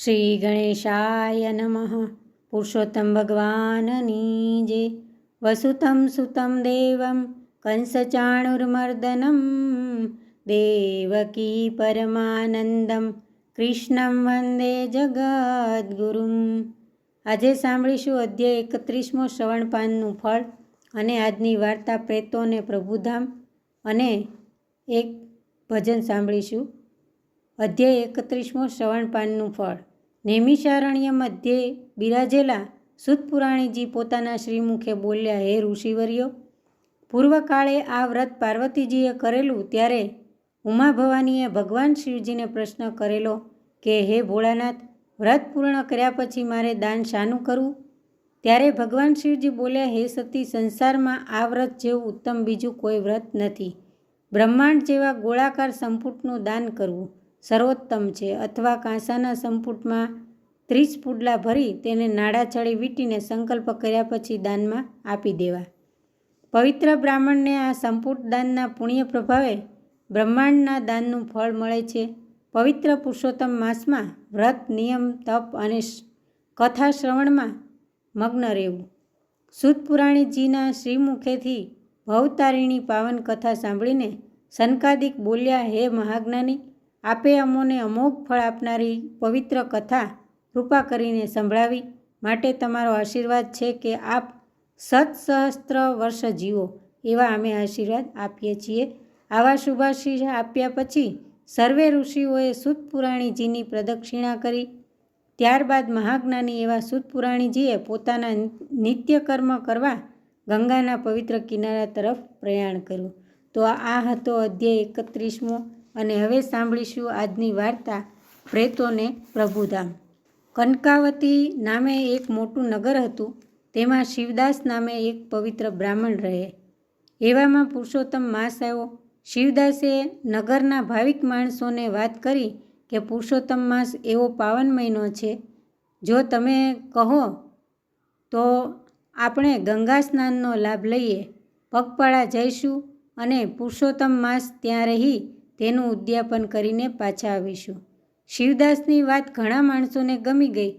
શ્રી ગણેશાય નમઃ. પુરુષોત્તમ ભગવાનની જય. વસુતમ સુતમ દેવમ કંસચાણુર્મર્દનમ દેવકી પરમાનંદમ કૃષ્ણમ વંદે જગદ્ગુરુમ. આજે સાંભળીશું અધ્યાય 31મો શ્રવણપાનનું ફળ અને આજની વાર્તા પ્રેતો અને પ્રભુધામ અને એક ભજન સાંભળીશું. અધ્યાય 31મો શ્રવણપાનનું ફળ. નૈમિષારણ્ય મધ્યે બિરાજેલા સુતપુરાણીજી પોતાના શ્રીમુખે બોલ્યા, હે ઋષિવર્યો, પૂર્વકાળે આ વ્રત પાર્વતીજીએ કરેલું ત્યારે ઉમા ભવાનીએ ભગવાન શિવજીને પ્રશ્ન કરેલો કે હે ભોળાનાથ, વ્રત પૂર્ણ કર્યા પછી મારે દાન શાનું કરવું? ત્યારે ભગવાન શિવજી બોલ્યા, હે સતી, સંસારમાં આ વ્રત જેવું ઉત્તમ બીજું કોઈ વ્રત નથી. બ્રહ્માંડ જેવા ગોળાકાર સંપુટનું દાન કરવું સર્વોત્તમ છે, અથવા કાંસાના સંપુટમાં 30 પુડલા ભરી તેને નાડા ચડી વીંટીને સંકલ્પ કર્યા પછી દાનમાં આપી દેવા. પવિત્ર બ્રાહ્મણને આ સંપુટ દાનના પુણ્ય પ્રભાવે બ્રહ્માંડના દાનનું ફળ મળે છે. પવિત્ર પુરુષોત્તમ માસમાં વ્રત, નિયમ, તપ અને કથા શ્રવણમાં મગ્ન રહેવું. સુતપુરાણીજીના શ્રીમુખેથી ભવતારિણી પાવન કથા સાંભળીને સનકાદિક બોલ્યા, હે મહાજ્ઞાની, આપે અમોને અમોઘ ફળ આપનારી પવિત્ર કથા કૃપા કરીને સંભળાવી માટે તમારો આશીર્વાદ છે કે આપ સહસ્ત્ર વર્ષ જીવો, એવા અમે આશીર્વાદ આપીએ છીએ. આવા શુભાશીષ આપ્યા પછી સર્વે ઋષિઓએ સુતપુરાણીજીની પ્રદક્ષિણા કરી. ત્યારબાદ મહાજ્ઞાની એવા સુતપુરાણીજીએ પોતાના નિત્યકર્મ કરવા ગંગાના પવિત્ર કિનારા તરફ પ્રયાણ કર્યું. તો આ હતો અધ્યાય 31મો. અને હવે સાંભળીશું આજની વાર્તા પ્રેતોને પ્રભુધામ. કનકાવતી નામે એક મોટું નગર હતું. તેમાં શિવદાસ નામે એક પવિત્ર બ્રાહ્મણ રહે. એવામાં પુરુષોત્તમ માસ આવ્યો. શિવદાસે નગરના ભાવિક માણસોને વાત કરી કે પુરુષોત્તમ માસ એવો પાવન મહિનો છે, જો તમે કહો તો આપણે ગંગા સ્નાનનો લાભ લઈએ. પગપાળા જઈશું અને પુરુષોત્તમ માસ ત્યાં રહી તેનું ઉદ્યાપન કરીને પાછા આવીશું. શિવદાસની વાત ઘણા માણસોને ગમી ગઈ.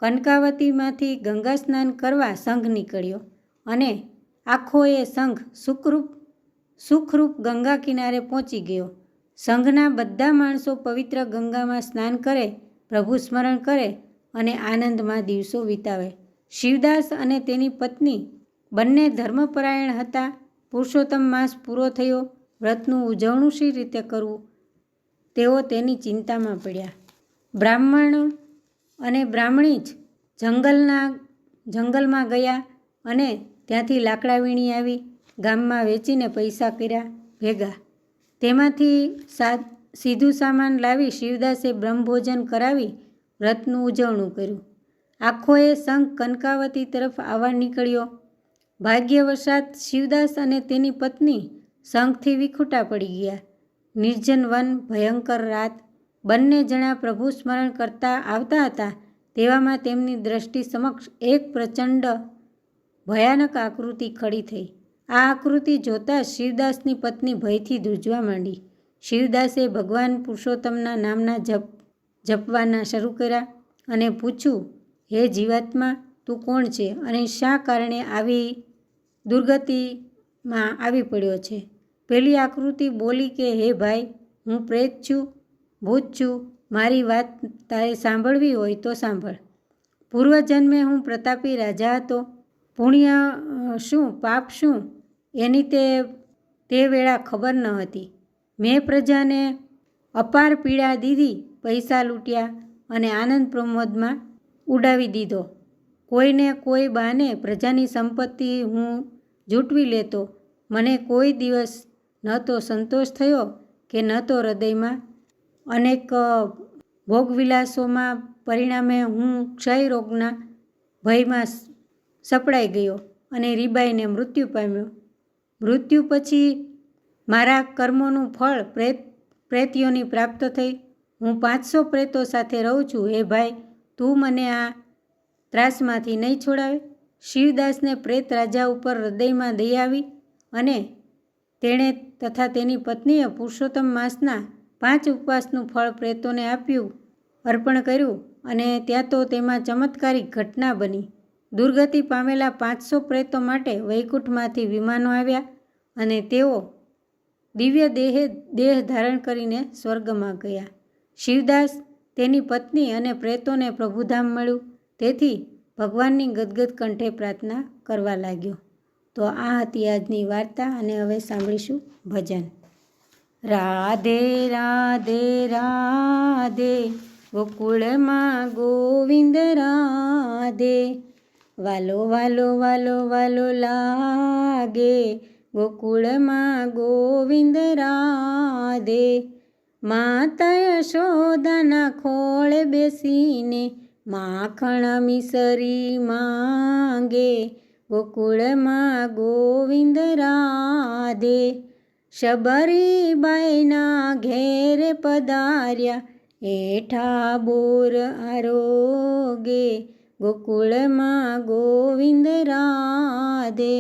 કનકાવતીમાંથી ગંગા સ્નાન કરવા સંઘ નીકળ્યો અને આખો એ સંઘ સુખરૂપ ગંગા કિનારે પહોંચી ગયો. સંઘના બધા માણસો પવિત્ર ગંગામાં સ્નાન કરે, પ્રભુ સ્મરણ કરે અને આનંદમાં દિવસો વિતાવે. શિવદાસ અને તેની પત્ની બંને ધર્મપરાયણ હતા. પુરુષોત્તમ માસ પૂરો થયો. વ્રતનું ઉજવણું શી રીતે કરવું તેઓ તેની ચિંતામાં પડ્યા. બ્રાહ્મણ અને બ્રાહ્મણી જંગલમાં ગયા અને ત્યાંથી લાકડા વીણી આવી ગામમાં વેચીને પૈસા કર્યા ભેગા. તેમાંથી સીધું સામાન લાવી શિવદાસે બ્રહ્મભોજન કરાવી વ્રતનું ઉજવણું કર્યું. આખો એ સંઘ કનકાવતી તરફ આવવા નીકળ્યો. ભાગ્યવશાત શિવદાસ અને તેની પત્ની સંઘથી વિખૂટા પડી ગયા. નિર્જન વન, ભયંકર રાત. બંને જણા પ્રભુ સ્મરણ કરતા આવતા હતા. તેવામાં તેમની દ્રષ્ટિ સમક્ષ એક પ્રચંડ ભયાનક આકૃતિ ખડી થઈ. આ આકૃતિ જોતાં શિવદાસની પત્ની ભયથી ધ્રુજવા માંડી. શિવદાસે ભગવાન પુરુષોત્તમના નામના જપવાના શરૂ કર્યા અને પૂછ્યું, હે જીવાત્મા, તું કોણ છે અને શા કારણે આવી દુર્ગતિમાં આવી પડ્યો છે? પેલી આકૃતિ બોલી કે, હે ભાઈ, હું પ્રેત છું, ભૂત છું. મારી વાત તારે સાંભળવી હોય તો સાંભળ. પૂર્વજન્મે હું પ્રતાપી રાજા હતો. પુણ્ય શું, પાપ શું એની તે વેળા ખબર ન હતી. મેં પ્રજાને અપાર પીડા દીધી, પૈસા લૂંટ્યા અને આનંદ પ્રમોદમાં ઉડાવી દીધો. કોઈને કોઈ બહાને પ્રજાની સંપત્તિ હું જૂટવી લેતો. મને કોઈ દિવસ ન તો સંતોષ થયો કે ન તો હૃદયમાં. અનેક ભોગવિલાસોમાં પરિણામે હું ક્ષય રોગના ભયમાં સપડાઈ ગયો અને રીબાઈને મૃત્યુ પામ્યો. મૃત્યુ પછી મારા કર્મોનું ફળ પ્રેતયોની પ્રાપ્ત થઈ. હું 500 પ્રેતો સાથે રહું છું. હે ભાઈ, તું મને આ ત્રાસમાંથી નહીં છોડાવે? શિવદાસને પ્રેત રાજા ઉપર હૃદયમાં દયા આવી અને તેણે તથા તેની પત્નીએ પુરુષોત્તમ માસના 5 ઉપવાસનું ફળ પ્રેતોને આપ્યું, અર્પણ કર્યું અને ત્યાં તો તેમાં ચમત્કારિક ઘટના બની. દુર્ગતિ પામેલા 500 પ્રેતો માટે વૈકુંઠમાંથી વિમાનો આવ્યા અને તેઓ દિવ્ય દેહ ધારણ કરીને સ્વર્ગમાં ગયા. શિવદાસ, તેની પત્ની અને પ્રેતોને પ્રભુધામ મળ્યું, તેથી ભગવાનની ગદગદ કંઠે પ્રાર્થના કરવા લાગ્યો. તો આ હતી આજની વાર્તા અને હવે સાંભળીશું ભજન. રાધે રાધે રાધે ગોકુળમાં ગોવિંદ રાધે, વાલો વાલો વાલો વાલો લાગે ગોકુળમાં ગોવિંદ રાધે. માતા યશોદાના ખોળે બેસીને માખણ મિસરી માંગે ગોકુળમાં ગોવિંદ રાધે. શબરીબાઈના ઘેરે પધાર્યા એઠા બોર આરોગે ગોકુળમાં ગોવિંદ રાધે.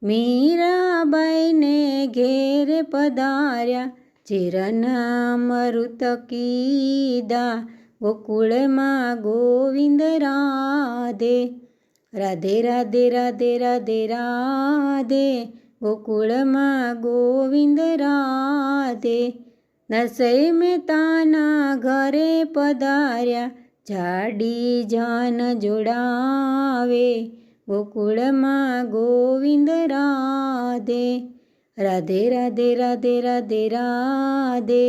મીરાબાઈને ઘેરે પધાર્યા ચિરના અમૃત કીધા ગોકુળમાં ગોવિંદ રાધે. રાધે રાધે રાધે રાધે રાધે ગોકુળમાં ગોવિંદ રાધે. નરસૈ મહેતાના ઘરે પધાર્યા જાડી જાન જોડાવે ગોકુળમાં ગોવિંદ રાધે. રાધે રાધે રાધે રાધે રાધે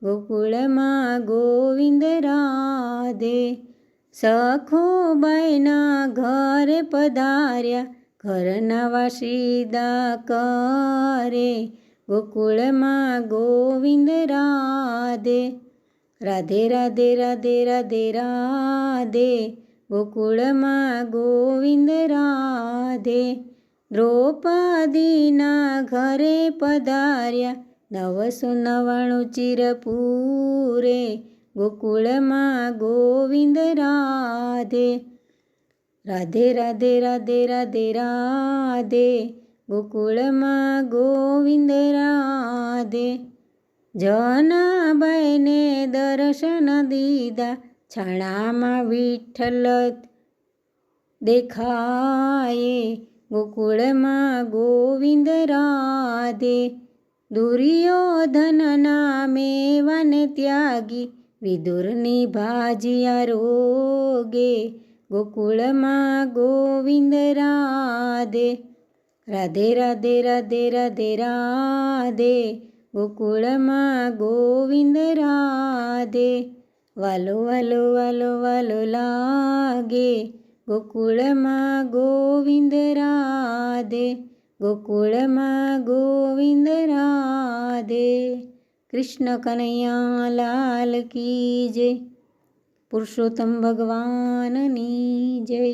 ગોકુળમાં ગોવિંદ રાધે. સખુબાઈના ઘરે પધાર્યા ઘરના વાસીદા કરે ગોકુળમાં ગોવિંદ રાધે. રાધે રાધે રાધે રાધે રાધે ગોકુળમાં ગોવિંદ રાધે. દ્રૌપદીના ઘરે પધાર્યા 999 ચિરપુરે ગોકુળમાં ગોવિંદ રાધે. રાધે રાધે રાધે રાધે રાધે ગોકુળમાં ગોવિંદ રાધે. જનાબાઈને દર્શન દીધા છાણામાં વિઠ્ઠલ દેખાયે ગોકુળમાં ગોવિંદ રાધે. દુર્યોધનના મેવાને ત્યાગી વિદુરની ભાજિયા રોગે ગોકુળમાં ગોવિંદ રાધે. રાધે રાધે રાધે રાધે રાધે ગોકુળમાં ગોવિંદ રાધે. વાલો વાલો વાલો વાલો લાગે ગોકુળમાં ગોવિંદ રાધે. ગોકુળમાં ગોવિંદ રાધે. કૃષ્ણ કનૈયા લાલ કી જય. પુરુષોત્તમ ભગવાનની જય.